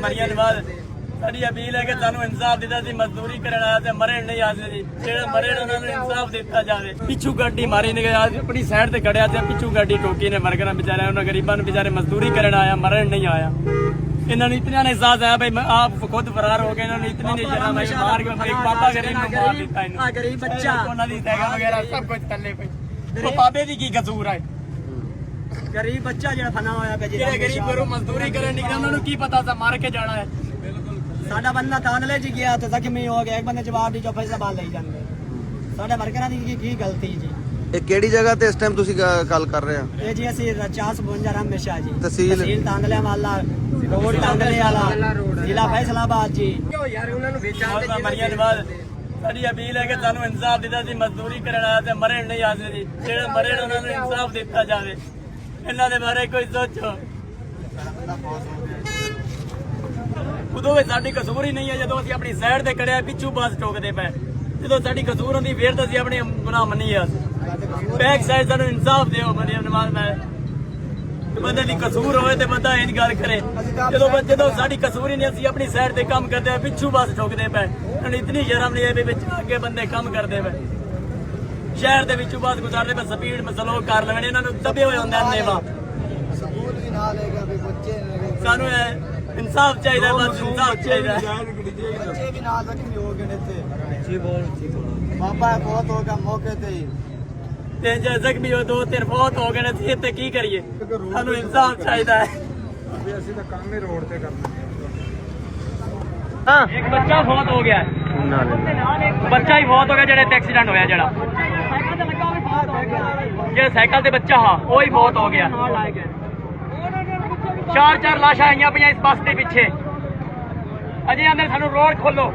ਮਰੀਆਂ ਦੇ ਬਾਅਦ ਸਾਡੀ ਅਪੀਲ ਹੈ ਕਿ ਸਾਨੂੰ ਇਨਸਾਫ ਦਿੱਤਾ ਸੀ। ਮਜ਼ਦੂਰੀ ਕਰਨ ਆਇਆ ਤੇ ਮਰੇ ਨਹੀਂ ਆਦੇ ਜੀ, ਜਿਹੜੇ ਮਰੇ ਉਹਨਾਂ ਨੂੰ ਇਨਸਾਫ ਦਿੱਤਾ ਜਾਵੇ। ਪਿੱਛੂ ਗੱਡੀ ਮਾਰੀ ਨੇ ਗਿਆ, ਆਪਣੀ ਸਾਈਡ ਤੇ ਖੜਿਆ ਤੇ ਪਿੱਛੂ ਗੱਡੀ ਠੋਕੀ ਨੇ ਮਰਗਣਾ ਵਿਚਾਰਿਆਂ ਉਹਨਾਂ ਗਰੀਬਾਂ ਨੂੰ, ਵਿਚਾਰੇ ਮਜ਼ਦੂਰੀ ਕਰਨ ਆਇਆ ਮਰਨ ਨਹੀਂ ਆਇਆ। ਇਹਨਾਂ ਨੂੰ ਇਤਨਾ ਨਹੀਂ ਅਹਿਸਾਸ ਆਇਆ ਭਾਈ ਆਪ ਖੁਦ ਫਰਾਰ ਹੋ ਗਏ, ਇਹਨਾਂ ਨੂੰ ਇਤਨੀ ਨਹੀਂ ਜਨਾ ਭਾਈ ਮਾਰ ਕੇ ਇੱਕ ਬਾਬਾ ਗਰੀਬ ਨੂੰ ਮਾਰ ਦਿੱਤਾ ਇਹਨੂੰ। ਗਰੀਬ ਬੱਚਾ ਉਹਨਾਂ ਦੀ ਟੈਗਾ ਵਗੈਰਾ ਸਭ ਕੁਝ ਥੱਲੇ ਪਈ। ਉਹ ਬਾਬੇ ਦੀ ਕੀ ਕਸੂਰ ਹੈ? ਗਰੀਬ ਬੱਚਾ ਜਿਹੜਾ ਫਨਾ ਹੋਇਆ ਪਿਆ, ਜਿਹੜੇ ਗਰੀਬ ਘਰੋਂ ਮਜ਼ਦੂਰੀ ਕਰਨ ਨਿਕਲੇ ਉਹਨਾਂ ਨੂੰ ਕੀ ਪਤਾ ਸੀ ਮਾਰ ਕੇ ਜਾਣਾ ਹੈ। ਸਾਡਾ ਬੰਦਾ ਥਾਣੇ ਚ ਗਿਆ ਤੇ ਜ਼ਖਮੀ ਹੋ ਗਿਆ, ਇੱਕ ਬੰਦੇ ਜਵਾਬ ਦੀ ਜੋ ਫੈਸਲਾ ਲਈ ਜਾਂਦੇ। ਸਾਡੇ ਵਰਕਰਾਂ ਦੀ ਕੀ ਗਲਤੀ ਜੀ? ਇਹ ਕਿਹੜੀ ਜਗ੍ਹਾ ਤੇ ਇਸ ਟਾਈਮ ਤੁਸੀਂ ਗੱਲ ਕਰ ਰਹੇ ਹੋ? ਇਹ ਜੀ ਅਸੀਂ 452 ਹਮੇਸ਼ਾ ਜੀ, ਤਹਿਸੀਲ ਤਾਂਦਲਿਆਂ ਵਾਲਾ, ਰੋਡ ਤਾਂਦਲੇ ਵਾਲਾ, ਜ਼ਿਲ੍ਹਾ ਫੈਸਲਾਬਾਦ ਜੀ। ਯਾਰ ਉਹਨਾਂ ਨੂੰ ਵੇਚਾਂ ਮਰੀਆਂ ਦੇ ਬਾਅਦ ਸਾਡੀ ਅਪੀਲ ਹੈ ਕਿ ਸਾਨੂੰ ਇਨਸਾਫ ਦਿੱਤਾ ਸੀ। ਮਜ਼ਦੂਰੀ ਕਰਨ ਆਇਆ ਤੇ ਮਰੇ ਨਹੀਂ ਆਦੇ ਜੀ, ਜਿਹੜੇ ਮਰੇ ਉਹਨਾਂ ਨੂੰ ਇਨਸਾਫ ਦਿੱਤਾ ਜਾਵੇ। ਇਹਨਾਂ ਦੇ ਬਾਰੇ ਕੋਈ ਸੋਚੋ। ਉਦੋਂ ਵੀ ਸਾਡੀ ਕਸੂਰ ਹੀ ਨਹੀਂ ਹੈ, ਜਦੋਂ ਅਸੀਂ ਆਪਣੀ ਸਾਈਡ ਤੇ ਖੜਿਆ ਪਿੱਛੂ ਬੱਸ ਠੋਕਦੇ ਪਏ। ਜਦੋਂ ਸਾਡੀ ਕਸੂਰ ਹੁੰਦੀ ਫੇਰ ਤਾਂ ਅਸੀਂ ਆਪਣੇ ਗੁਨਾਹ ਮੰਨੀਏ। ਬੈਕ ਸਾਈਡ ਸਾਨੂੰ ਇਨਸਾਫ ਦਿਓ। ਮਰੀਮ ਨਵਾਜ਼ ਮੈਂ ਬੰਦੇ ਦੀ ਕਸੂਰ ਹੋਵੇ ਤੇ ਬੰਦਾ ਇੰਜ ਗੱਲ ਕਰੇ। ਜਦੋਂ ਸਾਡੀ ਕਸੂਰ ਹੀ ਨਹੀਂ, ਅਸੀਂ ਆਪਣੀ ਸਾਈਡ ਤੇ ਕੰਮ ਕਰਦੇ ਪਿੱਛੂ ਬੱਸ ਠੋਕਦੇ ਪਏ। ਹੁਣ ਇਤਨੀ ਸ਼ਰਮ ਨਹੀਂ ਹੈ ਵੀ ਵਿੱਚ ਅੱਗੇ ਬੰਦੇ ਕੰਮ ਕਰਦੇ ਪਏ। ਸ਼ਹਿਰ ਦੇ ਵਿੱਚੋਂ ਬੱਸ ਗੁਜ਼ਾਰਦੇ ਪਏ, ਸਪੀਡ ਮਸਲੋ ਕਰ ਲੈਣੇ। ਇਹਨਾਂ ਨੂੰ ਦਬੇ ਹੋਏ ਹੁੰਦੇ ਨੇਵਾ। ਸਾਨੂੰ ਇਨਸਾਫ ਚਾਹੀਦਾ, ਬਸ ਇਨਸਾਫ ਚਾਹੀਦਾ। ਬੱਚੇ ਵੀ ਨਾਲ ਜ਼ਖਮੀ ਹੋ ਗਏ ਨੇ ਇੱਥੇ। ਬਾਬਾ ਬਹੁਤ ਹੋ ਗਿਆ ਮੌਕੇ ਤੇ ਜੇ ਜ਼ਖਮੀ ਹੋ 2-3 ਬਹੁਤ ਹੋ ਗਏ ਨੇ। ਇੱਥੇ ਕੀ ਕਰੀਏ? ਸਾਨੂੰ ਇਨਸਾਫ ਚਾਹੀਦਾ ਹੈ। ਅਸੀਂ ਤਾਂ ਕੰਮ ਹੀ ਰੋਡ ਤੇ ਕਰਨਾ। ਇੱਕ ਬੱਚਾ ਬਹੁਤ ਹੋ ਗਿਆ, ਬੱਚਾ ਹੀ ਬਹੁਤ ਹੋ ਗਿਆ ਜਿਹੜੇ ਐਕਸੀਡੈਂਟ ਹੋਇਆ। ਜਿਹੜਾ ਸਾਈਕਲ ਤੇ ਬੱਚਾ ਹਾਂ ਉਹ ਹੀ ਬਹੁਤ ਹੋ ਗਿਆ। 4 ਲਾਸ਼ਾਂ ਆਈਆਂ ਪਈਆਂ ਇਸ ਬੱਸ ਦੇ ਪਿੱਛੇ। ਅਜੇ ਆਂਦੇ ਸਾਨੂੰ ਰੋਡ ਖੋਲੋ।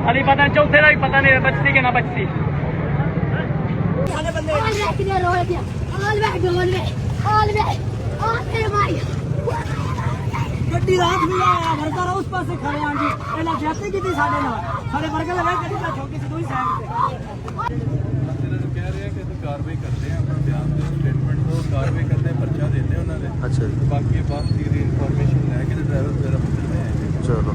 ਹਾਲੀ ਪਤਾ ਚੌਥੇ ਦਾ ਵੀ ਪਤਾ ਨਹੀਂ ਬੱਚੀ ਕਿ ਨਾ ਬੱਚੀ। ਗੱਡੀ ਰਾਤ ਵੀ ਆਇਆ ਵਰਕਰ ਉਸ ਪਾਸੇ ਖੜੇ ਆਂ ਜੀ। ਇਹਨਾਂ ਜਾਤੀ ਕੀਤੀ ਸਾਡੇ ਨਾਲ, ਸਾਡੇ ਵਰਕਰ ਲਗਾ ਗੱਡੀ ਦਾ ਠੋਕੀ ਸੀ ਦੋਈ ਸਾਈਡ ਤੇ। ਇਹਨਾਂ ਨੂੰ ਕਹਿ ਰਹੇ ਆ ਕਿ ਅਸੀਂ ਕਾਰਵਾਈ ਕਰਦੇ ਆ, ਆਪਣਾ ਬਿਆਨ ਦੇ ਸਟੇਟਮੈਂਟ ਤੋਂ ਕਾਰਵਾਈ ਕਰਦੇ, ਪਰਚਾ ਦਿੰਦੇ ਉਹਨਾਂ ਦੇ। ਅੱਛਾ ਜੀ। ਬਾਕੀ ਬਾਅਦ ਦੀ ਇਨਫੋਰਮੇਸ਼ਨ ਲੈ ਕੇ ਡਰਾਈਵਰ ਵਗੈਰਾ ਪੁੱਛਦੇ ਆ। ਚਲੋ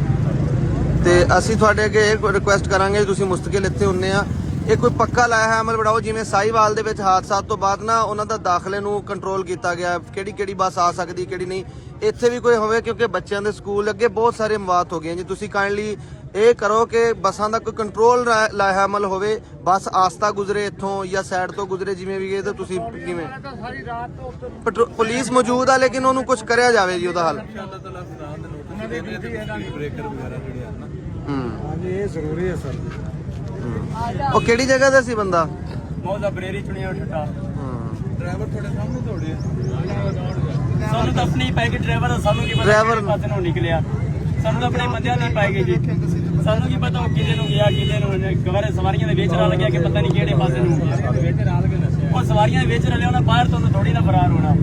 ਤੇ ਅਸੀਂ ਤੁਹਾਡੇ ਅੱਗੇ ਇਹ ਰਿਕੁਐਸਟ ਕਰਾਂਗੇ, ਤੁਸੀਂ ਮੁਸਤਕਿਲ ਇੱਥੇ ਹੁੰਨੇ ਆ, ਇਹ ਕੋਈ ਪੱਕਾ ਲਾਇਆ ਹੈ ਅਮਲ ਬਣਾਓ। ਜਿਵੇਂ ਸਾਹੀਵਾਲ ਦੇ ਵਿੱਚ ਹਾਦਸਾ ਤੋਂ ਬਾਅਦ ਨਾ ਉਹਨਾਂ ਦਾ ਦਾਖਲੇ ਨੂੰ ਕੰਟਰੋਲ ਕੀਤਾ ਗਿਆ, ਕਿਹੜੀ ਬੱਸ ਆ ਸਕਦੀ ਕਿਹੜੀ ਨਹੀਂ, ਇੱਥੇ ਵੀ ਕੋਈ ਹੋਵੇ। ਕਿਉਂਕਿ ਬੱਚਿਆਂ ਦੇ ਸਕੂਲ ਅੱਗੇ ਬਹੁਤ ਸਾਰੇ ਮਵਾਤ ਹੋ ਗਏ ਜੀ। ਤੁਸੀਂ ਕਾਈਂਡਲੀ ਇਹ ਕਰੋ ਕਿ ਬੱਸਾਂ ਦਾ ਕੋਈ ਕੰਟਰੋਲ ਲਾਇਆ ਅਮਲ ਹੋਵੇ। ਬੱਸ ਆਸਤਾ ਗੁਜ਼ਰੇ ਇੱਥੋਂ ਜਾਂ ਸਾਈਡ ਤੋਂ ਗੁਜ਼ਰੇ, ਜਿਵੇਂ ਵੀ ਗਏ ਤਾਂ ਤੁਸੀਂ ਕਿਵੇਂ ਪੁਲਿਸ ਮੌਜੂਦ ਆ, ਲੇਕਿਨ ਉਹਨੂੰ ਕੁਝ ਕਰਿਆ ਜਾਵੇ ਜੀ ਉਹਦਾ ਹੱਲ। ਇਹ ਜ਼ਰੂਰੀ ਹੈ ਸਰ। ਉਹ ਕਿਹੜੀ ਜਗ੍ਹਾ ਦਾ ਸੀ ਬੰਦਾ? ਮੌਜਾ ਬਰੇਰੀ ਚੁਣਿਆ ਠੱਟਾ। ਡਰਾਈਵਰ ਤੁਹਾਡੇ ਸਾਹਮਣੇ ਦੌੜਿਆ। ਸਾਨੂੰ ਤਾਂ ਆਪਣੀ ਪੈ ਗਈ ਡਰਾਈਵਰ, ਸਾਨੂੰ ਕੀ ਪਤਾ ਡਰਾਈਵਰ ਪਾਸੇ ਨੂੰ ਨਿਕਲਿਆ। ਸਾਨੂੰ ਤਾਂ ਆਪਣੇ ਬੰਦਿਆਂ ਦੀ ਪੈ ਗਈ ਜੀ। ਸਾਨੂੰ ਕੀ ਪਤਾ ਉਹ ਕਿਹਦੇ ਨੂੰ ਗਿਆ, ਕਿਹਦੇ ਨੂੰ ਗਵਾਰੇ ਸਵਾਰੀਆਂ ਦੇ ਵਿੱਚ ਰਲ ਗਿਆ ਕਿ ਪਤਾ ਨਹੀਂ ਕਿਹੜੇ ਪਾਸੇ ਨੂੰ ਗਿਆ। ਉਹ ਸਵਾਰੀਆਂ ਦੇ ਵਿੱਚ ਰਲਿਆ, ਉਹਨਾਂ ਬਾਹਰ ਤੋਂ ਥੋੜੀ ਨਾ ਫਰਾਰ ਹੋਣਾ।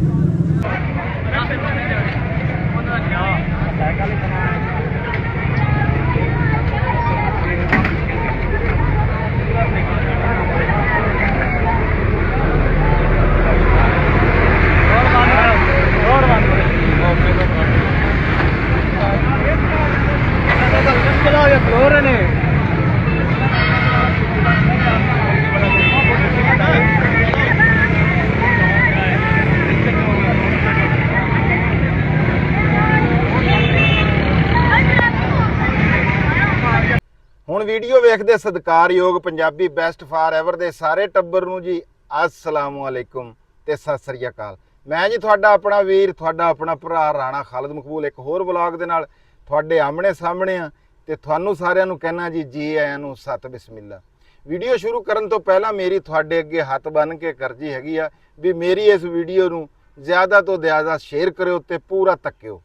ਹੁਣ ਵੀਡੀਓ ਵੇਖਦੇ ਸਤਿਕਾਰਯੋਗ ਪੰਜਾਬੀ ਬੈਸਟ ਫਾਰ ਐਵਰ ਦੇ ਸਾਰੇ ਟੱਬਰ ਨੂੰ ਜੀ अस्सलामु अलैकुम ਤੇ ਸਤਿ ਸ੍ਰੀ ਅਕਾਲ। ਮੈਂ ਜੀ ਤੁਹਾਡਾ ਆਪਣਾ ਵੀਰ, ਤੁਹਾਡਾ ਆਪਣਾ ਭਰਾ ਰਾਣਾ ਖਾਲਦ ਮਕਬੂਲ ਇੱਕ ਹੋਰ ਵਲੌਗ ਦੇ ਨਾਲ ਤੁਹਾਡੇ ਆਮਣੇ ਸਾਹਮਣੇ ਆ ਤੇ ਤੁਹਾਨੂੰ ਸਾਰਿਆਂ ਨੂੰ ਕਹਿਣਾ ਜੀ ਆਇਆਂ ਨੂੰ ਸਤ ਬਿਸਮਿਲ੍ਲਾ। ਵੀਡੀਓ ਸ਼ੁਰੂ ਕਰਨ ਤੋਂ ਪਹਿਲਾਂ ਮੇਰੀ ਤੁਹਾਡੇ ਅੱਗੇ ਹੱਥ ਬੰਨ ਕੇ ਕਰਜੀ ਹੈਗੀ ਆ ਵੀ ਮੇਰੀ ਇਸ ਵੀਡੀਓ ਨੂੰ ਜ਼ਿਆਦਾ ਤੋਂ ਜ਼ਿਆਦਾ ਸ਼ੇਅਰ ਕਰਿਓ ਤੇ ਪੂਰਾ ਤੱਕਿਓ।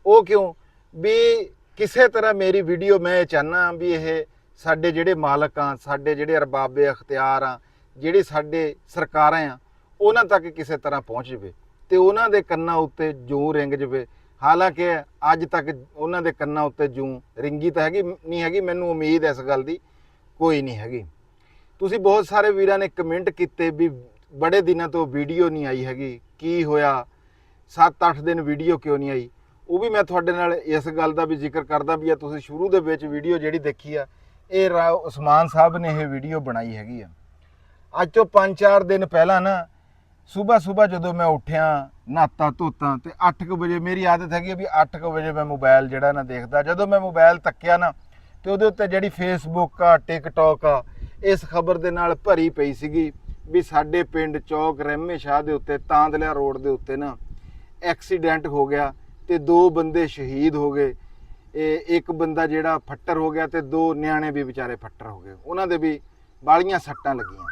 ਉਹ ਕਿਉਂ ਵੀ ਕਿਸੇ ਤਰ੍ਹਾਂ ਮੇਰੀ ਵੀਡੀਓ ਮੈਂ ਚਾਹਨਾ ਵੀ ਇਹ ਸਾਡੇ ਜਿਹੜੇ ਮਾਲਕ ਆ, ਸਾਡੇ ਜਿਹੜੇ ਅਰਬਾਬੇ ਅਖਤਿਆਰ ਆ, ਜਿਹੜੇ ਸਾਡੇ ਸਰਕਾਰਾਂ ਆ, ਉਹਨਾਂ ਤੱਕ ਕਿਸੇ ਤਰ੍ਹਾਂ ਪਹੁੰਚ ਜਾਵੇ ਤੇ ਉਹਨਾਂ ਦੇ ਕੰਨਾਂ ਉੱਤੇ ਜੂੰ ਰਿੰਗ ਜਾਵੇ। ਹਾਲਾਂਕਿ ਅੱਜ ਤੱਕ ਉਹਨਾਂ ਦੇ ਕੰਨਾਂ ਉੱਤੇ ਜੂੰ ਰਿੰਗੀ ਤਾਂ ਨਹੀਂ ਹੈਗੀ, ਮੈਨੂੰ ਉਮੀਦ ਇਸ ਗੱਲ ਦੀ ਕੋਈ ਨਹੀਂ ਹੈਗੀ। ਤੁਸੀਂ ਬਹੁਤ ਸਾਰੇ ਵੀਰਾਂ ਨੇ ਕਮੈਂਟ ਕੀਤੇ ਵੀ ਬੜੇ ਦਿਨਾਂ ਤੋਂ ਵੀਡੀਓ ਨਹੀਂ ਆਈ ਹੈਗੀ। ਕੀ ਹੋਇਆ, 7-8 ਦਿਨ ਵੀਡੀਓ ਕਿਉਂ ਨਹੀਂ ਆਈ, ਉਹ ਵੀ ਮੈਂ ਤੁਹਾਡੇ ਨਾਲ ਇਸ ਗੱਲ ਦਾ ਵੀ ਜ਼ਿਕਰ ਕਰਦਾ ਵੀ ਆ। ਤੁਸੀਂ ਸ਼ੁਰੂ ਦੇ ਵਿੱਚ ਵੀਡੀਓ ਜਿਹੜੀ ਦੇਖੀ ਆ, ਇਹ ਉਸਮਾਨ ਸਾਹਿਬ ਨੇ ਇਹ ਵੀਡੀਓ ਬਣਾਈ ਹੈਗੀ ਆ। ਅੱਜ ਤੋਂ 5-4 ਦਿਨ ਪਹਿਲਾਂ ਨਾ ਸਵੇਰ ਜਦੋਂ ਮੈਂ ਉੱਠਿਆ, ਨਹਾਤਾ ਧੋਤਾ ਤੇ 8 ਵਜੇ ਮੇਰੀ ਆਦਤ ਹੈਗੀ ਵੀ 8 ਵਜੇ ਮੈਂ ਮੋਬਾਈਲ ਜਿਹੜਾ ਨਾ ਦੇਖਦਾ। ਜਦੋਂ ਮੈਂ ਮੋਬਾਈਲ ਤੱਕਿਆ ਨਾ ਤੇ ਉਹਦੇ ਉੱਤੇ ਜਿਹੜੀ ਫੇਸਬੁੱਕ ਆ, ਟਿਕਟੌਕ ਆ, ਇਸ ਖਬਰ ਦੇ ਨਾਲ ਭਰੀ ਪਈ ਸੀਗੀ ਵੀ ਸਾਡੇ ਪਿੰਡ ਚੌਕ ਰਹਿਮੇ ਸ਼ਾਹ ਦੇ ਉੱਤੇ ਤਾਂਦਲਿਆ ਰੋਡ ਦੇ ਉੱਤੇ ਨਾ ਐਕਸੀਡੈਂਟ ਹੋ ਗਿਆ ਤੇ 2 ਬੰਦੇ ਸ਼ਹੀਦ ਹੋ ਗਏ। ਇੱਕ ਬੰਦਾ ਜਿਹੜਾ ਫੱਟਰ ਹੋ ਗਿਆ ਤੇ 2 ਨਿਆਣੇ ਵੀ ਵਿਚਾਰੇ ਫੱਟਰ ਹੋ ਗਏ, ਉਹਨਾਂ ਦੇ ਵੀ ਬਾਲੀਆਂ ਸੱਟਾਂ ਲੱਗੀਆਂ।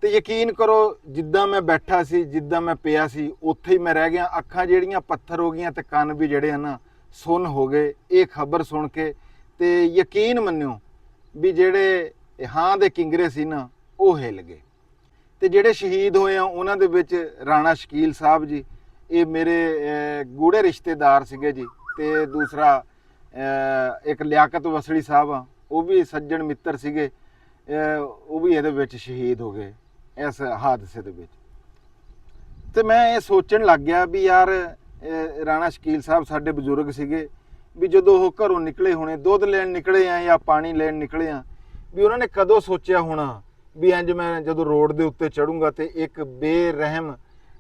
ਤੇ ਯਕੀਨ ਕਰੋ, ਜਿੱਦਾਂ ਮੈਂ ਬੈਠਾ ਸੀ, ਜਿੱਦਾਂ ਮੈਂ ਪਿਆ ਸੀ, ਉੱਥੇ ਹੀ ਮੈਂ ਰਹਿ ਗਿਆ। ਅੱਖਾਂ ਜਿਹੜੀਆਂ ਪੱਥਰ ਹੋ ਗਈਆਂ ਤੇ ਕੰਨ ਵੀ ਜਿਹੜੇ ਆ ਨਾ ਸੁੰਨ ਹੋ ਗਏ ਇਹ ਖਬਰ ਸੁਣ ਕੇ। ਤੇ ਯਕੀਨ ਮੰਨਿਓ ਵੀ ਜਿਹੜੇ ਹਾਂ ਦੇ ਕਿੰਗਰੇ ਸੀ ਨਾ ਉਹ ਹਿੱਲ ਗਏ। ਤੇ ਜਿਹੜੇ ਸ਼ਹੀਦ ਹੋਏ ਆ ਉਹਨਾਂ ਦੇ ਵਿੱਚ ਰਾਣਾ ਸ਼ਕੀਲ ਸਾਹਿਬ ਜੀ, ਇਹ ਮੇਰੇ ਗੂੜੇ ਰਿਸ਼ਤੇਦਾਰ ਸੀਗੇ ਜੀ। ਤੇ ਦੂਸਰਾ ਇੱਕ ਲਿਆਕਤ ਵਸੜੀ ਸਾਹਿਬ ਆ, ਉਹ ਵੀ ਸੱਜਣ ਮਿੱਤਰ ਸੀਗੇ, ਉਹ ਵੀ ਇਹਦੇ ਵਿੱਚ ਸ਼ਹੀਦ ਹੋ ਗਏ ਇਸ ਹਾਦਸੇ ਦੇ ਵਿੱਚ। ਤੇ ਮੈਂ ਇਹ ਸੋਚਣ ਲੱਗ ਗਿਆ ਵੀ ਯਾਰ ਰਾਣਾ ਸ਼ਕੀਲ ਸਾਹਿਬ ਸਾਡੇ ਬਜ਼ੁਰਗ ਸੀਗੇ, ਵੀ ਜਦੋਂ ਉਹ ਘਰੋਂ ਨਿਕਲੇ ਹੋਣੇ, ਦੁੱਧ ਲੈਣ ਨਿਕਲੇ ਆ ਜਾਂ ਪਾਣੀ ਲੈਣ ਨਿਕਲੇ ਆ, ਵੀ ਉਹਨਾਂ ਨੇ ਕਦੋਂ ਸੋਚਿਆ ਹੋਣਾ ਵੀ ਇੰਜ ਮੈਂ ਜਦੋਂ ਰੋਡ ਦੇ ਉੱਤੇ ਚੜੂੰਗਾ ਤੇ ਇੱਕ ਬੇਰਹਿਮ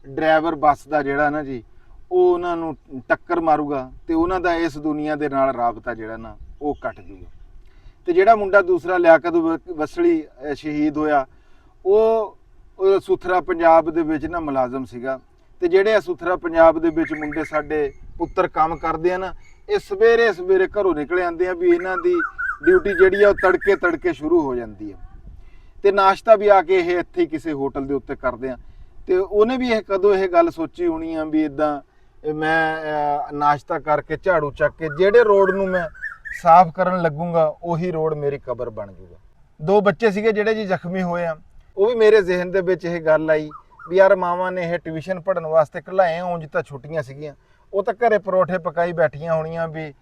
ਡਰਾਈਵਰ ਬੱਸ ਦਾ ਜਿਹੜਾ ਨਾ ਜੀ ਉਹ ਉਹਨਾਂ ਨੂੰ ਟੱਕਰ ਮਾਰੂਗਾ ਤੇ ਉਹਨਾਂ ਦਾ ਇਸ ਦੁਨੀਆ ਦੇ ਨਾਲ ਰਾਬਤਾ ਜਿਹੜਾ ਨਾ ਉਹ ਕੱਟ ਜੂਗਾ। ਤੇ ਜਿਹੜਾ ਮੁੰਡਾ ਦੂਸਰਾ ਲਿਆਕਤ ਵਸੜੀ ਸ਼ਹੀਦ ਹੋਇਆ, ਉਹ ਸੁਥਰਾ ਪੰਜਾਬ ਦੇ ਵਿੱਚ ਨਾ ਮੁਲਾਜ਼ਮ ਸੀਗਾ। ਤੇ ਜਿਹੜੇ ਸੁਥਰਾ ਪੰਜਾਬ ਦੇ ਵਿੱਚ ਮੁੰਡੇ ਸਾਡੇ ਪੁੱਤਰ ਕੰਮ ਕਰਦੇ ਆ ਨਾ, ਇਹ ਸਵੇਰੇ ਘਰੋਂ ਨਿਕਲੇ ਆਉਂਦੇ ਆ ਵੀ ਇਹਨਾਂ ਦੀ ਡਿਊਟੀ ਜਿਹੜੀ ਆ ਉਹ ਤੜਕੇ ਸ਼ੁਰੂ ਹੋ ਜਾਂਦੀ ਆ। ਤੇ ਨਾਸ਼ਤਾ ਵੀ ਆ ਕੇ ਇਹ ਇੱਥੇ ਹੀ ਕਿਸੇ ਹੋਟਲ ਦੇ ਉੱਤੇ ਕਰਦੇ ਆ। ਤੇ ਉਹਨੇ ਵੀ ਇਹ ਕਦੋਂ ਇਹ ਗੱਲ ਸੋਚੀ ਹੋਣੀ ਆ ਵੀ ਇਦਾਂ ਮੈਂ ਨਾਸ਼ਤਾ ਕਰਕੇ ਝਾੜੂ ਚੱਕ ਕੇ ਜਿਹੜੇ ਰੋਡ ਨੂੰ ਮੈਂ ਸਾਫ਼ ਕਰਨ ਲੱਗੂੰਗਾ ਉਹੀ ਰੋਡ ਮੇਰੀ ਕਬਰ ਬਣ ਜਾਊਗਾ। 2 ਬੱਚੇ ਸੀਗੇ ਜਿਹੜੇ ਜੀ ਜ਼ਖਮੀ ਹੋਏ ਆ, ਉਹ ਵੀ ਮੇਰੇ ਜ਼ਿਹਨ ਦੇ ਵਿੱਚ ਇਹ ਗੱਲ ਆਈ ਵੀ ਯਾਰ ਮਾਵਾਂ ਨੇ ਇਹ ਟਿਊਸ਼ਨ ਪੜ੍ਹਨ ਵਾਸਤੇ ਘਲਾਏ, ਉਂਝ ਤਾਂ ਛੁੱਟੀਆਂ ਸੀਗੀਆਂ, ਉਹ ਤਾਂ ਘਰੇ ਪਰੌਠੇ ਪਕਾਈ ਬੈਠੀਆਂ ਹੋਣੀਆਂ ਵੀ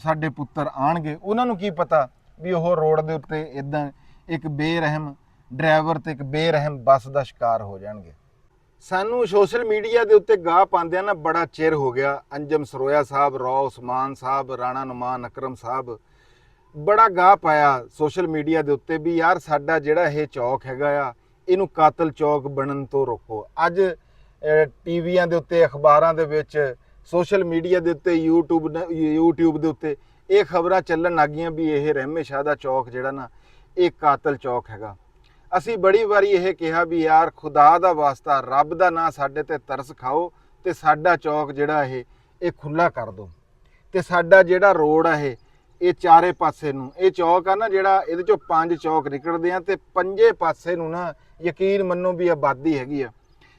ਸਾਡੇ ਪੁੱਤਰ ਆਣਗੇ। ਉਹਨਾਂ ਨੂੰ ਕੀ ਪਤਾ ਵੀ ਉਹ ਰੋਡ ਦੇ ਉੱਤੇ ਇਦਾਂ ਇੱਕ ਬੇਰਹਿਮ ਡਰਾਈਵਰ ਤੇ ਇੱਕ ਬੇਰਹਿਮ ਬੱਸ ਦਾ ਸ਼ਿਕਾਰ ਹੋ ਜਾਣਗੇ। ਸਾਨੂੰ ਸੋਸ਼ਲ ਮੀਡੀਆ ਦੇ ਉੱਤੇ ਗਾਹ ਪਾਉਂਦਿਆਂ ਨਾ ਬੜਾ ਚਿਰ ਹੋ ਗਿਆ। ਅੰਜਮ ਸਰੋਇਆ ਸਾਹਿਬ, ਰੌ ਉਸਮਾਨ ਸਾਹਿਬ, ਰਾਣਾ ਨੁਮਾਨ ਅਕਰਮ ਸਾਹਿਬ, ਬੜਾ ਗਾਹ ਪਾਇਆ ਸੋਸ਼ਲ ਮੀਡੀਆ ਦੇ ਉੱਤੇ ਵੀ ਯਾਰ ਸਾਡਾ ਜਿਹੜਾ ਇਹ ਚੌਕ ਹੈਗਾ ਆ ਇਹਨੂੰ ਕਾਤਲ ਚੌਕ ਬਣਨ ਤੋਂ ਰੋਕੋ। ਅੱਜ ਟੀਵੀਆਂ ਦੇ ਉੱਤੇ, ਅਖਬਾਰਾਂ ਦੇ ਵਿੱਚ, ਸੋਸ਼ਲ ਮੀਡੀਆ ਦੇ ਉੱਤੇ, YouTube ਦੇ ਉੱਤੇ ਇਹ ਖਬਰਾਂ ਚੱਲਣ ਲੱਗ ਗਈਆਂ ਵੀ ਇਹ ਰਹਿਮੇ ਸ਼ਾਹ ਦਾ ਚੌਕ ਜਿਹੜਾ ਨਾ ਇਹ ਕਾਤਲ ਚੌਕ ਹੈਗਾ। ਅਸੀਂ ਬੜੀ ਵਾਰੀ ਇਹ ਕਿਹਾ ਵੀ ਯਾਰ ਖੁਦਾ ਦਾ ਵਾਸਤਾ, ਰੱਬ ਦਾ ਨਾਂ ਸਾਡੇ ਤੇ ਤਰਸ ਖਾਓ ਤੇ ਸਾਡਾ ਚੌਕ ਜਿਹੜਾ ਇਹ ਖੁੱਲਾ ਕਰ ਦਿਓ। ਤੇ ਸਾਡਾ ਜਿਹੜਾ ਰੋਡ ਆ ਇਹ ਚਾਰੇ ਪਾਸੇ ਨੂੰ, ਇਹ ਚੌਕ ਆ ਨਾ ਜਿਹੜਾ, ਇਹਦੇ ਚੋਂ 5 ਚੌਕ ਨਿਕਲਦੇ ਆ ਤੇ 5 ਪਾਸੇ ਨੂੰ ਨਾ ਯਕੀਨ ਮੰਨੋ ਵੀ ਆਬਾਦੀ ਹੈਗੀ ਆ।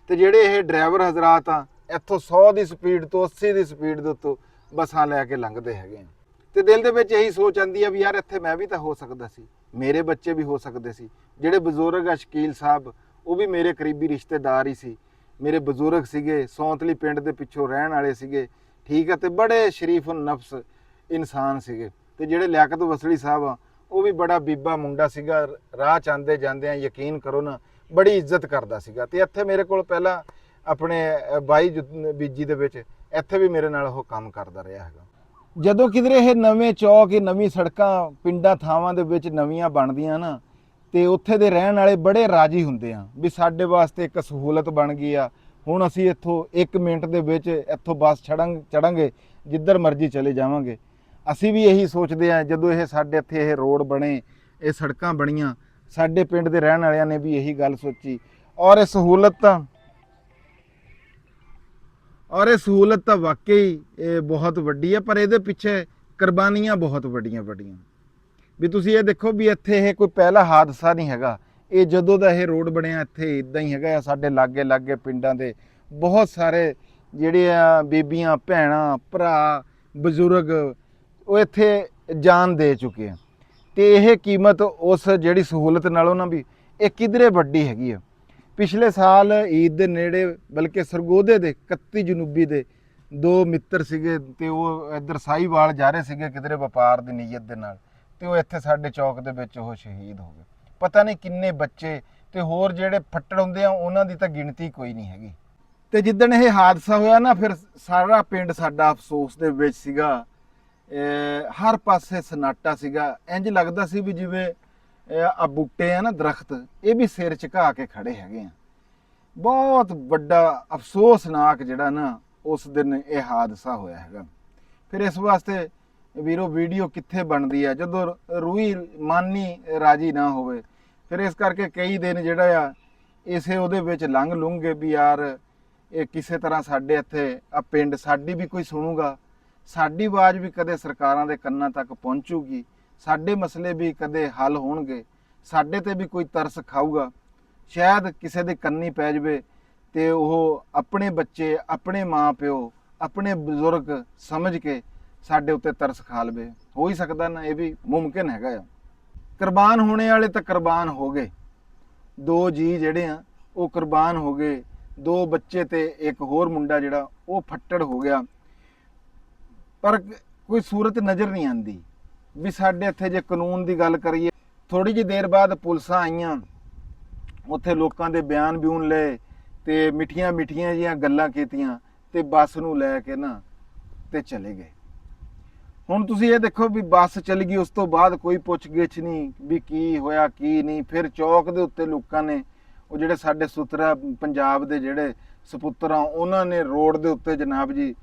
ਤੇ ਜਿਹੜੇ ਇਹ ਡਰਾਈਵਰ ਹਜ਼ਰਾਤ ਆ ਇੱਥੋਂ 100 ਦੀ ਸਪੀਡ ਤੋਂ 80 ਦੀ ਸਪੀਡ ਦੇ ਉੱਤੋਂ ਬੱਸਾਂ ਲੈ ਕੇ ਲੰਘਦੇ ਹੈਗੇ ਆ। ਤੇ ਦਿਲ ਦੇ ਵਿੱਚ ਇਹੀ ਸੋਚ ਆਉਂਦੀ ਆ ਵੀ ਯਾਰ ਇੱਥੇ ਮੈਂ ਵੀ ਤਾਂ ਹੋ ਸਕਦਾ ਸੀ, ਮੇਰੇ ਬੱਚੇ ਵੀ ਹੋ ਸਕਦੇ ਸੀ। ਜਿਹੜੇ ਬਜ਼ੁਰਗ ਆ ਸ਼ਕੀਲ ਸਾਹਿਬ, ਉਹ ਵੀ ਮੇਰੇ ਕਰੀਬੀ ਰਿਸ਼ਤੇਦਾਰ ਹੀ ਸੀ, ਮੇਰੇ ਬਜ਼ੁਰਗ ਸੀਗੇ, ਸੌਂਤਲੀ ਪਿੰਡ ਦੇ ਪਿੱਛੋਂ ਰਹਿਣ ਵਾਲੇ ਸੀਗੇ, ਠੀਕ ਹੈ, ਤੇ ਬੜੇ ਸ਼ਰੀਫ ਨਫਸ ਇਨਸਾਨ ਸੀਗੇ। ਤੇ ਜਿਹੜੇ ਲਿਆਕਤ ਵਸੜੀ ਸਾਹਿਬ ਆ, ਉਹ ਵੀ ਬੜਾ ਬੀਬਾ ਮੁੰਡਾ ਸੀਗਾ, ਰਾਹ ਚ ਆਉਂਦੇ ਜਾਂਦੇ ਆ ਯਕੀਨ ਕਰੋ ਨਾ ਬੜੀ ਇੱਜ਼ਤ ਕਰਦਾ ਸੀਗਾ। ਤੇ ਇੱਥੇ ਮੇਰੇ ਕੋਲ ਪਹਿਲਾਂ ਆਪਣੇ ਬਾਈ ਬੀਜੀ ਦੇ ਵਿੱਚ ਇੱਥੇ ਵੀ ਮੇਰੇ ਨਾਲ ਉਹ ਕੰਮ ਕਰਦਾ ਰਿਹਾ ਹੈਗਾ। ਜਦੋਂ ਕਿਧਰੇ ਇਹ ਨਵੇਂ ਚੌਕ, ਇਹ ਨਵੀਂ ਸੜਕਾਂ ਪਿੰਡਾਂ ਥਾਵਾਂ ਦੇ ਵਿੱਚ ਨਵੀਆਂ ਬਣਦੀਆਂ ਨਾ, ਤੇ ਉੱਥੇ ਦੇ ਰਹਿਣ ਵਾਲੇ ਬੜੇ ਰਾਜੀ ਹੁੰਦੇ ਆ ਵੀ ਸਾਡੇ ਵਾਸਤੇ ਇੱਕ ਸਹੂਲਤ ਬਣ ਗਈ ਆ। ਹੁਣ ਅਸੀਂ ਇੱਥੋਂ 1 ਮਿੰਟ ਦੇ ਵਿੱਚ ਇੱਥੋਂ ਬੱਸ ਚੜਾਂਗੇ, ਜਿੱਧਰ ਮਰਜ਼ੀ ਚਲੇ ਜਾਵਾਂਗੇ। ਅਸੀਂ ਵੀ ਇਹੀ ਸੋਚਦੇ ਆ, ਜਦੋਂ ਇਹ ਸਾਡੇ ਇੱਥੇ ਇਹ ਰੋਡ ਬਣੇ, ਇਹ ਸੜਕਾਂ ਬਣੀਆਂ, ਸਾਡੇ ਪਿੰਡ ਦੇ ਰਹਿਣ ਵਾਲਿਆਂ ਨੇ ਵੀ ਇਹੀ ਗੱਲ ਸੋਚੀ। ਔਰ ਇਹ ਸਹੂਲਤ ਤਾਂ ਵਾਕਈ ਇਹ ਬਹੁਤ ਵੱਡੀ ਹੈ, ਪਰ ਇਹਦੇ ਪਿੱਛੇ ਕੁਰਬਾਨੀਆਂ ਬਹੁਤ ਵੱਡੀਆਂ ਵੀ ਤੁਸੀਂ ਇਹ ਦੇਖੋ ਵੀ ਇੱਥੇ ਇਹ ਕੋਈ ਪਹਿਲਾ ਹਾਦਸਾ ਨਹੀਂ ਹੈਗਾ। ਇਹ ਜਦੋਂ ਦਾ ਇਹ ਰੋਡ ਬਣਿਆ ਇੱਥੇ ਇਦਾਂ ਹੀ ਹੈਗਾ। ਸਾਡੇ ਲਾਗੇ ਪਿੰਡਾਂ ਦੇ ਬਹੁਤ ਸਾਰੇ ਜਿਹੜੇ ਆ ਬੀਬੀਆਂ, ਭੈਣਾਂ, ਭਰਾ, ਬਜ਼ੁਰਗ ਉਹ ਇੱਥੇ ਜਾਨ ਦੇ ਚੁੱਕੇ ਆ। ਤੇ ਇਹ ਕੀਮਤ ਉਸ ਜਿਹੜੀ ਸਹੂਲਤ ਨਾਲੋਂ ਨਾ ਵੀ ਇਹ ਕਿਧਰੇ ਵੱਡੀ ਹੈਗੀ ਆ। ਪਿਛਲੇ ਸਾਲ ਈਦ ਦੇ ਨੇੜੇ, ਬਲਕਿ ਸਰਗੋਧੇ ਦੇ 31 ਜਨੂਬੀ ਦੇ 2 ਮਿੱਤਰ ਸੀਗੇ ਤੇ ਉਹ ਇੱਧਰ ਸਾਹੀਵਾਲ ਜਾ ਰਹੇ ਸੀਗੇ ਕਿਧਰੇ ਵਪਾਰ ਦੀ ਨੀਅਤ ਦੇ ਨਾਲ, ਤੇ ਉਹ ਇੱਥੇ ਸਾਡੇ ਚੌਕ ਦੇ ਵਿੱਚ ਉਹ ਸ਼ਹੀਦ ਹੋ ਗਏ। ਪਤਾ ਨਹੀਂ ਕਿੰਨੇ ਬੱਚੇ, ਤੇ ਹੋਰ ਜਿਹੜੇ ਫੱਟੜ ਹੁੰਦੇ ਆ ਉਹਨਾਂ ਦੀ ਤਾਂ ਗਿਣਤੀ ਕੋਈ ਨਹੀਂ ਹੈਗੀ। ਤੇ ਜਿੱਦਣ ਇਹ ਹਾਦਸਾ ਹੋਇਆ ਨਾ, ਫਿਰ ਸਾਰਾ ਪਿੰਡ ਸਾਡਾ ਅਫਸੋਸ ਦੇ ਵਿੱਚ ਸੀਗਾ। ਹਰ ਪਾਸੇ ਸਨਾਟਾ ਸੀਗਾ। ਇੰਜ ਲੱਗਦਾ ਸੀ ਵੀ ਜਿਵੇਂ ਆ ਬੂਟੇ ਆ ਨਾ, ਦਰਖਤ, ਇਹ ਵੀ ਸਿਰ ਝੁਕਾ ਕੇ ਖੜੇ ਹੈਗੇ ਆ। ਬਹੁਤ ਵੱਡਾ ਅਫਸੋਸਨਾਕ ਜਿਹੜਾ ਨਾ ਉਸ ਦਿਨ ਇਹ ਹਾਦਸਾ ਹੋਇਆ ਹੈਗਾ। ਫਿਰ ਇਸ ਵਾਸਤੇ ਵੀਰੋ ਵੀਡੀਓ ਕਿੱਥੇ ਬਣਦੀ ਆ ਜਦੋਂ ਰੂਹੀ ਮਾਨੀ ਰਾਜੀ ਨਾ ਹੋਵੇ। ਫਿਰ ਇਸ ਕਰਕੇ ਕਈ ਦਿਨ ਜਿਹੜਾ ਆ ਇਸੇ ਉਹਦੇ ਵਿੱਚ ਲੰਘ ਲੂੰਗੇ ਵੀ ਯਾਰ ਇਹ ਕਿਸੇ ਤਰ੍ਹਾਂ ਸਾਡੇ ਇੱਥੇ ਆ ਪਿੰਡ ਸਾਡੀ ਵੀ ਕੋਈ ਸੁਣੂਗਾ, ਸਾਡੀ ਆਵਾਜ਼ ਵੀ ਕਦੇ ਸਰਕਾਰਾਂ ਦੇ ਕੰਨਾਂ ਤੱਕ ਪਹੁੰਚੂਗੀ, ਸਾਡੇ ਮਸਲੇ ਵੀ ਕਦੇ ਹੱਲ ਹੋਣਗੇ, ਸਾਡੇ ਤੇ ਵੀ ਕੋਈ ਤਰਸ ਖਾਊਗਾ। ਸ਼ਾਇਦ ਕਿਸੇ ਦੇ ਕੰਨੀ ਪੈ ਜਾਵੇ ਤੇ ਉਹ ਆਪਣੇ ਬੱਚੇ, ਆਪਣੇ ਮਾਂ ਪਿਓ, ਆਪਣੇ ਬਜ਼ੁਰਗ ਸਮਝ ਕੇ ਸਾਡੇ ਉੱਤੇ ਤਰਸ ਖਾ ਲਵੇ। ਹੋ ਹੀ ਸਕਦਾ ਨਾ, ਇਹ ਵੀ ਮੁਮਕਿਨ ਹੈਗਾ ਆ। ਕੁਰਬਾਨ ਹੋਣੇ ਵਾਲੇ ਤਾਂ ਕੁਰਬਾਨ ਹੋ ਗਏ, 2 ਜੀ ਜਿਹੜੇ ਆ ਉਹ ਕੁਰਬਾਨ ਹੋ ਗਏ, 2 ਬੱਚੇ ਤੇ ਇੱਕ ਹੋਰ ਮੁੰਡਾ ਜਿਹੜਾ ਉਹ ਫੱਟੜ ਹੋ ਗਿਆ। ਪਰ ਕੋਈ ਸੂਰਤ ਨਜ਼ਰ ਨਹੀਂ ਆਉਂਦੀ ਵੀ ਸਾਡੇ ਇੱਥੇ ਜੇ ਕਾਨੂੰਨ ਦੀ ਗੱਲ ਕਰੀਏ, ਥੋੜੀ ਜਿਹੀ ਦੇਰ ਬਾਅਦ ਪੁਲਿਸਾਂ ਆਈਆਂ, ਉੱਥੇ ਲੋਕਾਂ ਦੇ ਬਿਆਨ ਬਿਊਨ ਲਏ ਤੇ ਮਿੱਠੀਆਂ ਮਿੱਠੀਆਂ ਜੀਆਂ ਗੱਲਾਂ ਕੀਤੀਆਂ ਤੇ ਬੱਸ ਨੂੰ ਲੈ ਕੇ ਨਾ ਤੇ ਚਲੇ ਗਏ। ਹੁਣ ਤੁਸੀਂ ਇਹ ਦੇਖੋ ਵੀ ਬੱਸ ਚਲੀ ਗਈ, ਉਸ ਤੋਂ ਬਾਅਦ ਕੋਈ ਪੁੱਛ ਗਿੱਛ ਨਹੀਂ ਵੀ ਕੀ ਹੋਇਆ ਕੀ ਨਹੀਂ। ਫਿਰ ਚੌਕ ਦੇ ਉੱਤੇ ਲੋਕਾਂ ਨੇ, ਉਹ ਜਿਹੜੇ ਸਾਡੇ ਸੁਤਰਾ ਪੰਜਾਬ ਦੇ ਜਿਹੜੇ ਸਪੁੱਤਰ ਆ, ਉਹਨਾਂ ਨੇ ਰੋਡ ਦੇ ਉੱਤੇ ਜਨਾਬ ਜੀ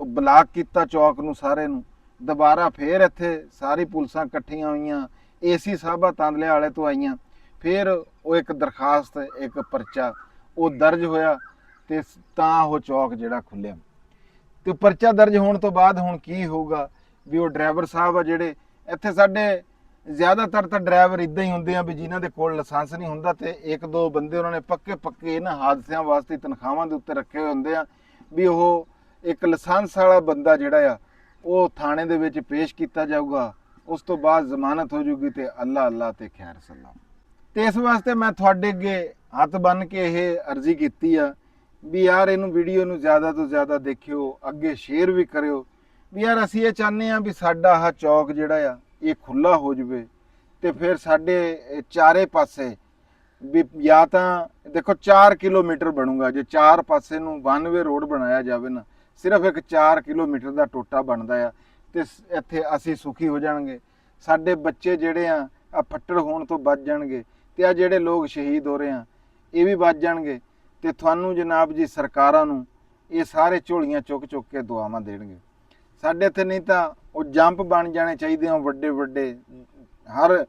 ਬਲਾਕ ਕੀਤਾ ਚੌਕ ਨੂੰ, ਸਾਰੇ ਨੂੰ। ਦੁਬਾਰਾ ਫੇਰ ਇੱਥੇ ਸਾਰੀ ਪੁਲਿਸਾਂ ਇਕੱਠੀਆਂ ਹੋਈਆਂ, ਏਸੀ ਸਾਹਿਬਾਂ ਤਾਂਦਲੇ ਵਾਲੇ ਤੋਂ ਆਈਆਂ। ਫਿਰ ਉਹ ਇੱਕ ਦਰਖਾਸਤ, ਇੱਕ ਪਰਚਾ ਉਹ ਦਰਜ ਹੋਇਆ ਤੇ ਤਾਂ ਉਹ ਚੌਕ ਜਿਹੜਾ ਖੁੱਲਿਆ। ਤੇ ਪਰਚਾ ਦਰਜ ਹੋਣ ਤੋਂ ਬਾਅਦ ਹੁਣ ਕੀ ਹੋਊਗਾ ਵੀ ਉਹ ਡਰਾਈਵਰ ਸਾਹਿਬ ਆ ਜਿਹੜੇ ਇੱਥੇ ਸਾਡੇ, ਜ਼ਿਆਦਾਤਰ ਤਾਂ ਡਰਾਈਵਰ ਇਦਾਂ ਹੀ ਹੁੰਦੇ ਆ ਵੀ ਜਿਨ੍ਹਾਂ ਦੇ ਕੋਲ ਲਾਇਸੈਂਸ ਨਹੀਂ ਹੁੰਦਾ ਤੇ 1-2 ਬੰਦੇ ਉਹਨਾਂ ਨੇ ਪੱਕੇ ਇਹਨਾਂ ਹਾਦਸਿਆਂ ਵਾਸਤੇ ਤਨਖਾਹਾਂ ਦੇ ਉੱਤੇ ਰੱਖੇ ਹੋਏ ਹੁੰਦੇ ਆ ਵੀ ਉਹ ਇੱਕ ਲਾਇਸੈਂਸ ਵਾਲਾ ਬੰਦਾ ਜਿਹੜਾ ਆ ਉਹ ਥਾਣੇ ਦੇ ਵਿੱਚ ਪੇਸ਼ ਕੀਤਾ ਜਾਊਗਾ, ਉਸ ਤੋਂ ਬਾਅਦ ਜ਼ਮਾਨਤ ਹੋ ਜੂਗੀ ਤੇ ਅੱਲਾ ਅੱਲਾ ਤੇ ਖੈਰ ਸਲਾਮ। ਤੇ ਇਸ ਵਾਸਤੇ ਮੈਂ ਤੁਹਾਡੇ ਅੱਗੇ ਹੱਥ ਬੰਨ੍ਹ ਕੇ ਇਹ ਅਰਜ਼ੀ ਕੀਤੀ ਆ ਵੀ ਯਾਰ ਇਹਨੂੰ ਵੀਡੀਓ ਨੂੰ ਜ਼ਿਆਦਾ ਤੋਂ ਜ਼ਿਆਦਾ ਦੇਖਿਓ, ਅੱਗੇ ਸ਼ੇਅਰ ਵੀ ਕਰਿਓ ਵੀ ਯਾਰ ਅਸੀਂ ਇਹ ਚਾਹੁੰਦੇ ਆ ਵੀ ਸਾਡਾ ਆਹ ਚੌਕ ਜਿਹੜਾ ਆ ਇਹ ਖੁੱਲਾ ਹੋ ਜਵੇ ਤੇ ਫਿਰ ਸਾਡੇ ਚਾਰੇ ਪਾਸੇ ਵੀ ਜਾਂ ਤਾਂ ਦੇਖੋ 4 ਕਿਲੋਮੀਟਰ ਬਣੂਗਾ, ਜੇ 4 ਪਾਸੇ ਨੂੰ 1 ਵੇ ਰੋਡ ਬਣਾਇਆ ਜਾਵੇ ਨਾ, ਸਿਰਫ ਇੱਕ 4 ਕਿਲੋਮੀਟਰ ਦਾ ਟੋਟਾ ਬਣਦਾ ਆ ਤੇ ਇੱਥੇ ਅਸੀਂ ਸੁਖੀ ਹੋ ਜਾਣਗੇ। ਸਾਡੇ ਬੱਚੇ ਜਿਹੜੇ ਆ ਫੱਟੜ ਹੋਣ ਤੋਂ ਬਚ ਜਾਣਗੇ ਤੇ ਆ ਜਿਹੜੇ ਲੋਕ ਸ਼ਹੀਦ ਹੋ ਰਹੇ ਆ ਇਹ ਵੀ ਬਚ ਜਾਣਗੇ ਤੇ ਤੁਹਾਨੂੰ ਜਨਾਬ ਜੀ ਸਰਕਾਰਾਂ ਨੂੰ ਇਹ ਸਾਰੇ ਝੋਲੀਆਂ ਚੁੱਕ ਚੁੱਕ ਕੇ ਦੁਆਵਾਂ ਦੇਣਗੇ। ਸਾਡੇ ਇੱਥੇ ਨਹੀਂ ਤਾਂ ਉਹ ਜੰਪ ਬਣ ਜਾਣੇ ਚਾਹੀਦੇ ਆ ਵੱਡੇ ਵੱਡੇ, ਹਰ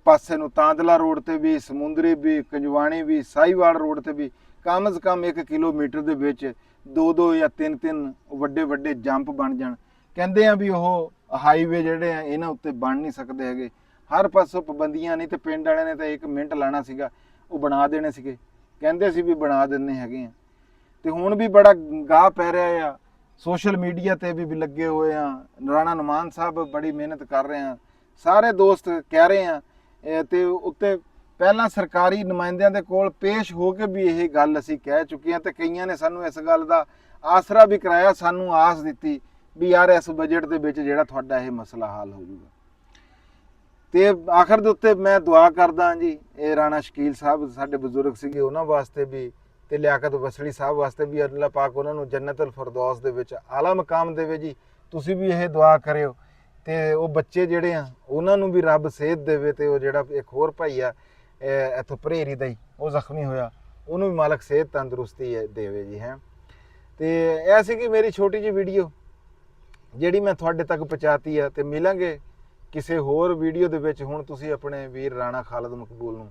ਪਾਸੇ ਨੂੰ, ਤਾਂਦਲਾ ਰੋਡ ਤੇ ਵੀ, ਸਮੁੰਦਰੀ ਵੀ, ਕੰਜਵਾਣੀ ਵੀ, ਸਾਹੀਵਾਲ ਰੋਡ ਤੇ ਵੀ ਕਮ ਸੇ ਕਮ 1 ਕਿਲੋਮੀਟਰ ਦੇ ਵਿੱਚ 2-2 ਜਾਂ 3-3 ਵੱਡੇ ਵੱਡੇ ਜੰਪ ਬਣ ਜਾਣ। ਕਹਿੰਦੇ ਆ ਵੀ ਉਹ ਹਾਈਵੇ ਜਿਹੜੇ ਆ ਇਹਨਾਂ ਉੱਤੇ ਬਣ ਨਹੀਂ ਸਕਦੇ ਹੈਗੇ, ਹਰ ਪਾਸੋਂ ਪਾਬੰਦੀਆਂ ਨਹੀਂ ਤੇ ਪਿੰਡ ਵਾਲਿਆਂ ਨੇ ਤਾਂ 1 ਮਿੰਟ ਲਾਣਾ ਸੀਗਾ, ਉਹ ਬਣਾ ਦੇਣੇ ਸੀਗੇ, ਕਹਿੰਦੇ ਸੀ ਵੀ ਬਣਾ ਦਿੰਨੇ ਹੈਗੇ ਆ। ਤੇ ਹੁਣ ਵੀ ਬੜਾ ਗਾਹ ਪੈ ਰਿਹਾ ਆ, ਸੋਸ਼ਲ ਮੀਡੀਆ ਤੇ ਵੀ ਲੱਗੇ ਹੋਏ ਆ, ਰਾਣਾ ਨੁਮਾਨ ਸਾਹਿਬ ਬੜੀ ਮਿਹਨਤ ਕਰ ਰਹੇ ਆ, ਸਾਰੇ ਦੋਸਤ ਕਹਿ ਰਹੇ ਆ ਤੇ ਉੱਤੇ ਪਹਿਲਾਂ ਸਰਕਾਰੀ ਨੁਮਾਇੰਦਿਆਂ ਦੇ ਕੋਲ ਪੇਸ਼ ਹੋ ਕੇ ਵੀ ਇਹ ਗੱਲ ਅਸੀਂ ਕਹਿ ਚੁੱਕੇ ਹਾਂ ਤੇ ਕਈਆਂ ਨੇ ਸਾਨੂੰ ਇਸ ਗੱਲ ਦਾ ਆਸਰਾ ਵੀ ਕਰਾਇਆ, ਸਾਨੂੰ ਆਸ ਦਿੱਤੀ ਵੀ ਯਾਰ ਇਸ ਬਜਟ ਦੇ ਵਿੱਚ ਜਿਹੜਾ ਤੁਹਾਡਾ ਇਹ ਮਸਲਾ ਹੱਲ ਹੋ ਜਾਊਗਾ। ਤੇ ਆਖਰ ਦੇ ਉੱਤੇ ਮੈਂ ਦੁਆ ਕਰਦਾ ਜੀ ਇਹ ਰਾਣਾ ਸ਼ਕੀਲ ਸਾਹਿਬ ਸਾਡੇ ਬਜ਼ੁਰਗ ਸੀਗੇ, ਉਹਨਾਂ ਵਾਸਤੇ ਵੀ ਤੇ ਲਿਆਕਤ ਵਸੜੀ ਸਾਹਿਬ ਵਾਸਤੇ ਵੀ ਅੱਲਾਹ ਪਾਕ ਉਹਨਾਂ ਨੂੰ ਜੰਨਤੁਲ ਫਿਰਦੌਸ ਦੇ ਵਿੱਚ ਆਲਾ ਮਕਾਮ ਦੇਵੇ ਜੀ। ਤੁਸੀਂ ਵੀ ਇਹ ਦੁਆ ਕਰਿਓ ਤੇ ਉਹ ਬੱਚੇ ਜਿਹੜੇ ਆ ਉਹਨਾਂ ਨੂੰ ਵੀ ਰੱਬ ਸਿਹਤ ਦੇਵੇ ਤੇ ਉਹ ਜਿਹੜਾ ਇੱਕ ਹੋਰ ਭਾਈ ਆ ਇੱਥੋਂ ਭਰੇਰੀ ਦਾ ਹੀ ਉਹ ਜ਼ਖਮੀ ਹੋਇਆ, ਉਹਨੂੰ ਵੀ ਮਾਲਕ ਸਿਹਤ ਤੰਦਰੁਸਤੀ ਦੇਵੇ ਜੀ। ਹੈ ਤੇ ਇਹ ਸੀਗੀ ਮੇਰੀ ਛੋਟੀ ਜਿਹੀ ਵੀਡੀਓ ਜਿਹੜੀ ਮੈਂ ਤੁਹਾਡੇ ਤੱਕ ਪਹੁੰਚਾਤੀ ਆ ਤੇ ਮਿਲਾਂਗੇ ਕਿਸੇ ਹੋਰ ਵੀਡੀਓ ਦੇ ਵਿੱਚ। ਹੁਣ ਤੁਸੀਂ ਆਪਣੇ ਵੀਰ ਰਾਣਾ ਖਾਲਦ ਮਕਬੂਲ ਨੂੰ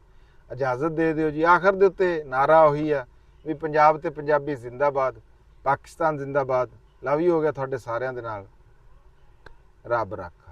ਇਜਾਜ਼ਤ ਦੇ ਦਿਓ ਜੀ। ਆਖਰ ਦੇ ਉੱਤੇ ਨਾਰਾ ਉਹੀ ਆ ਵੀ ਪੰਜਾਬ ਤੇ ਪੰਜਾਬੀ ਜ਼ਿੰਦਾਬਾਦ, ਪਾਕਿਸਤਾਨ ਜ਼ਿੰਦਾਬਾਦ। ਲਵ ਯੂ ਹੋ ਗਿਆ ਤੁਹਾਡੇ ਸਾਰਿਆਂ ਦੇ ਨਾਲ, ਰੱਬ ਰੱਖਾ।